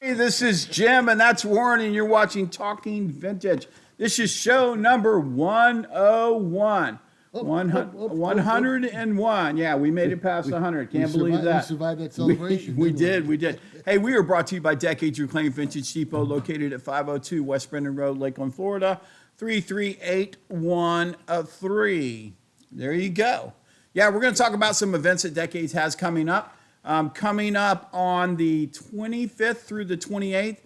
Hey, this is Jim, and that's Warren, and you're watching Talking Vintage. This is show number 101. 101. Yeah, we made it past 100. Can't believe that. We survived that celebration. We did. Hey, we are brought to you by Decades Reclaimed Vintage Depot, located at 502 West Brendan Road, Lakeland, Florida, 33813. There you go. Yeah, we're going to talk about some events that Decades has coming up. Coming up on the 25th through the 28th.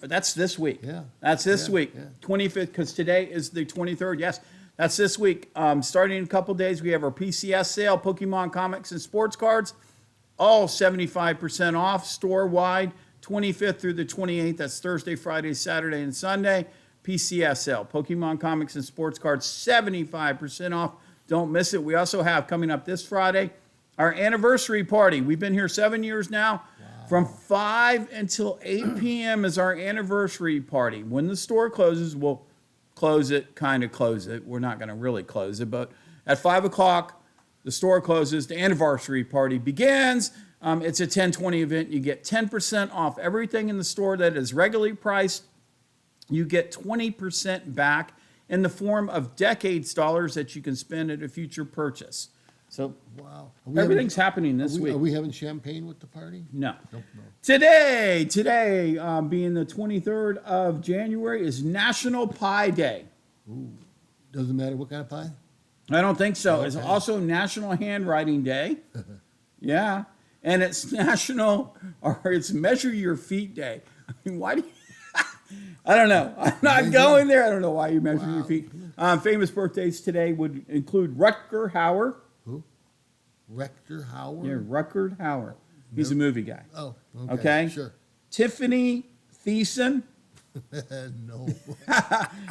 That's this week. Yeah. That's this week. Yeah. 25th, because today is the 23rd. Yes, that's this week. Starting in a couple days, we have our PCS sale, Pokemon comics and sports cards, all 75% off store-wide, 25th through the 28th. That's Thursday, Friday, Saturday, and Sunday. PCS sale, Pokemon comics and sports cards, 75% off. Don't miss it. We also have coming up this Friday, our anniversary party. We've been here 7 years now. Wow. From 5 until 8 p.m. is our anniversary party. When the store closes, we'll close it. We're not going to really close it, but at 5 o'clock, the store closes. The anniversary party begins. It's a 10/20 event. You get 10% off everything in the store that is regularly priced. You get 20% back in the form of Decades dollars that you can spend at a future purchase. So Wow. everything's happening this week. Are we having champagne with the party? No. Nope, no. Today, being the 23rd of January, is National Pie Day. Ooh. Doesn't matter what kind of pie? I don't think so. Okay. It's also National Handwriting Day. Yeah. And it's it's Measure Your Feet Day. I mean, why do you... I don't know. I'm not going there. I don't know why you measure your feet. Famous birthdays today would include Rutger Hauer. Who? Rutger Hauer? Yeah, Rutger Hauer. He's a movie guy. Oh, Okay? Sure. Tiffany Thiessen. No.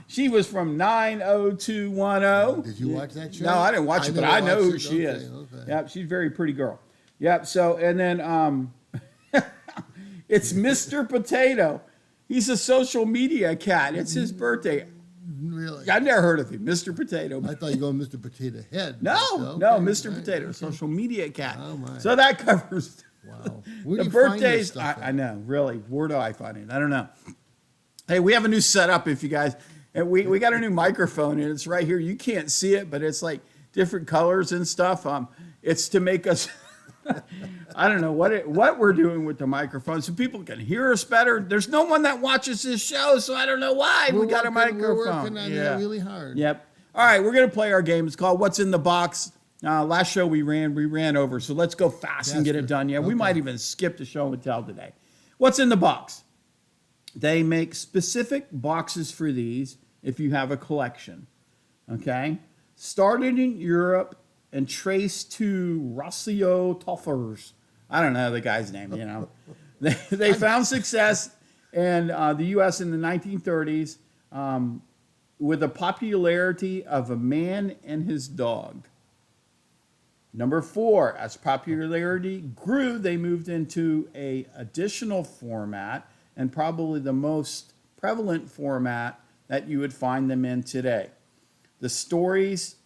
She was from 90210. Did you watch that show? No, I didn't watch it, but I know who she is. Okay. Yep, she's a very pretty girl. Yep, so, and then it's Mr. Potato. He's a social media cat. It's his birthday. Really? I never heard of him, Mr. Potato. I thought you were going Mr. Potato Head. No, Okay, Mr. right, Potato, okay. social media cat. Oh, my. So that covers Wow. Where the do you find this birthdays. stuff I at? know, really. Where do I find it? I don't know. Hey, we have a new setup. If you guys, and we got a new microphone, and it's right here. You can't see it, but it's like different colors and stuff. It's to make us. I don't know what we're doing with the microphone, so people can hear us better. There's no one that watches this show, so I don't know why we got a microphone. We're working on that really hard. Yep. All right, we're gonna play our game. It's called What's in the Box. Last show we ran over, so let's go fast and get it done. Yeah, we might even skip the show and tell today. What's in the box? They make specific boxes for these if you have a collection. Okay? Started in Europe and traced to Rossio Toffers. I don't know the guy's name, you know. They found success in the U.S. in the 1930s with the popularity of A Man and His Dog. Number 4, as popularity grew, they moved into a additional format, and probably the most prevalent format that you would find them in today. The stories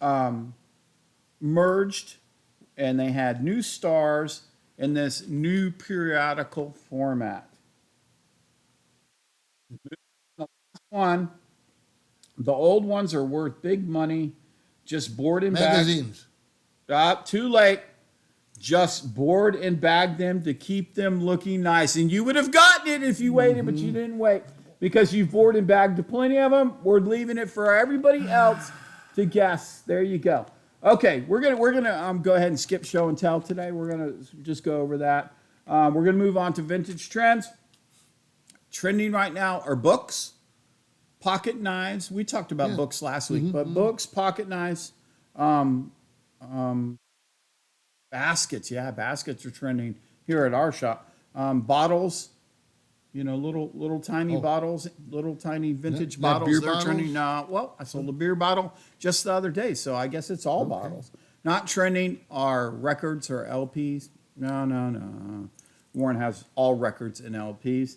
merged, and they had new stars in this new periodical format. The last one, the old ones are worth big money, just board and bag. Magazines. Too late. Just board and bag them to keep them looking nice. And you would have gotten it if you waited, but you didn't wait. Because you've board and bagged plenty of them. We're leaving it for everybody else to guess. There you go. Okay, we're gonna go ahead and skip show and tell today. We're gonna just go over that. We're gonna move on to vintage trends. Trending right now are books, pocket knives. We talked about books last week, but books, pocket knives, baskets. Yeah, baskets are trending here at our shop. Bottles, you know, little tiny bottles, little tiny vintage Not bottles. beer They're trending. Well, I sold a beer bottle just the other day, so I guess it's all bottles. Not trending are records or LPs. No. Warren has all records and LPs.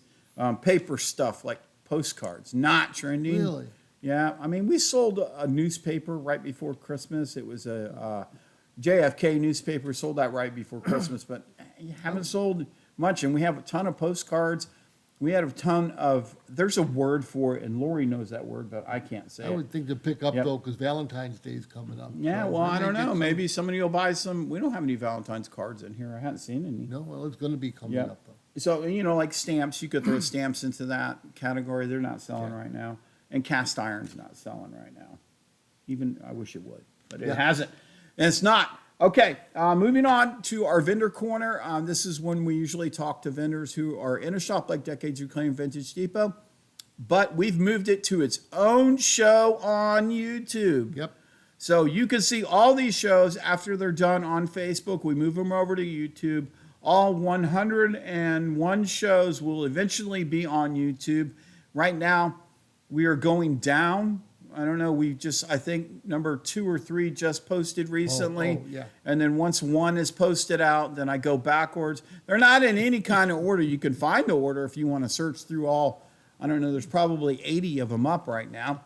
Paper stuff like postcards, not trending. Really? Yeah, I mean, we sold a newspaper right before Christmas. It was a JFK newspaper, sold that right before Christmas, but you haven't sold much, and we have a ton of postcards. We had a ton of, there's a word for it, and Lori knows that word, but I can't say I it. would think to pick up Yep. though, because Valentine's Day is coming up. Yeah, So well, we I may don't get know. some- Maybe somebody will buy some. We don't have any Valentine's cards in here. I haven't seen any. No, well, it's gonna be coming Yeah. up though. So, like stamps, you could throw stamps into that category. They're not selling right now. And cast iron's not selling right now. Even, I wish it would, but it Yeah. hasn't. And it's not. Okay, moving on to our vendor corner. This is when we usually talk to vendors who are in a shop like Decades Reclaimed Vintage Depot, but we've moved it to its own show on YouTube. Yep. So you can see all these shows after they're done on Facebook. We move them over to YouTube. All 101 shows will eventually be on YouTube. Right now, we are going down. I don't know. I think number 2 or 3 just posted recently. yeah. And then once 1 is posted out, then I go backwards. They're not in any kind of order. You can find the order if you want to search through all. I don't know. There's probably 80 of them up right now.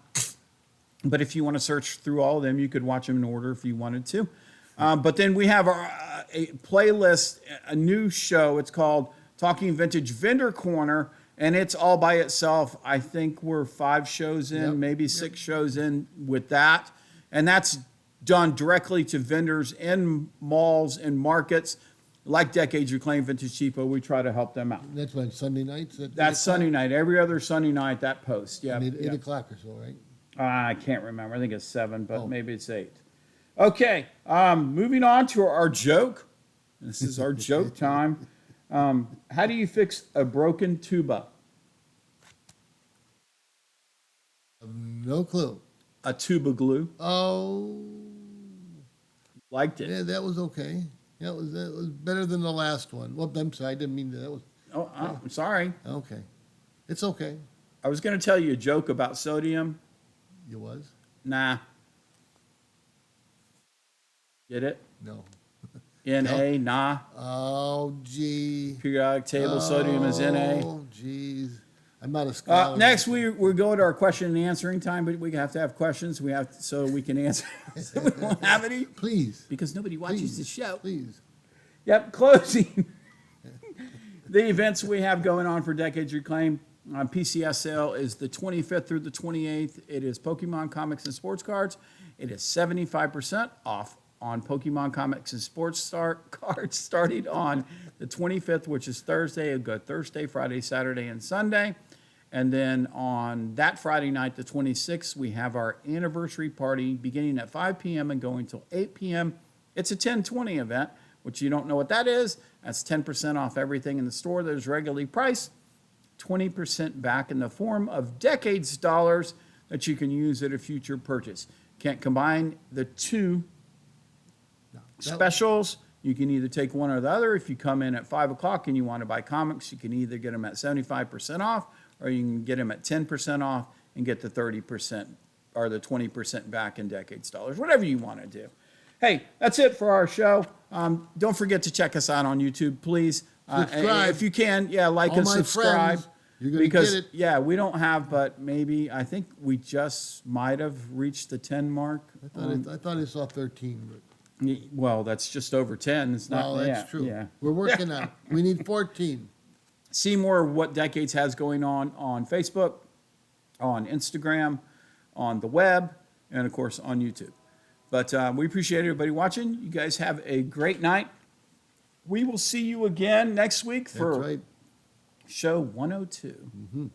But if you want to search through all of them, you could watch them in order if you wanted to. But then we have a playlist, a new show. It's called Talking Vintage Vendor Corner, and it's all by itself. I think we're 5 shows in, Yep, maybe 6 shows in with that. And that's done directly to vendors in malls and markets. Like Decades Reclaimed Vintage Depot, we try to help them out. That's when, Sunday nights? That's Sunday night. Every other Sunday night, that post. Yeah. 8 o'clock or so, right? I can't remember. I think it's 7, but Oh. maybe it's 8. Okay, moving on to our joke. This is our joke time. How do you fix a broken tuba? No clue. A tuba glue. Oh, Liked it. yeah, that was okay. That was better than the last one. Well, I'm sorry, I didn't mean that was, Oh, I'm sorry. okay. It's okay. I was going to tell you a joke about sodium. You was? Nah. Get it? No. Na, nah. Oh, gee. Periodic table, sodium is Na. Oh, geez. I'm not a scholar. Next, we go to our question and answering time, but we have to have questions. So we can answer. So we won't have any Please, because nobody watches please, the show. please. Yep, closing. The events we have going on for Decades Reclaimed PCS sale is the 25th through the 28th. It is Pokemon Comics and Sports Cards. It is 75% off on Pokemon Comics and Sports Cards starting on the 25th, which is Thursday. It'll go Thursday, Friday, Saturday, and Sunday. And then on that Friday night, the 26th, we have our anniversary party beginning at 5 p.m. and going till 8 p.m. It's a 10/20 event, which you don't know what that is. That's 10% off everything in the store that is regularly priced, 20% back in the form of Decades dollars that you can use at a future purchase. Can't combine the two No, that- specials. You can either take one or the other. If you come in at 5 o'clock and you want to buy comics, you can either get them at 75% off, or you can get them at 10% off and get the 30% or the 20% back in Decades dollars, whatever you want to do. Hey, that's it for our show. Don't forget to check us out on YouTube, please. Subscribe. If you can, like All and my subscribe. friends, you're gonna because, get it. yeah, we don't have, but maybe, I think we just might have reached the 10 mark. I thought I saw 13, but, Well, that's just over 10. It's not, well, that's true. Yeah. We're working on it. We need 14. See more of what Decades has going on Facebook, on Instagram, on the web, and of course on YouTube. But we appreciate everybody watching. You guys have a great night. We will see you again next week That's for right. show 102.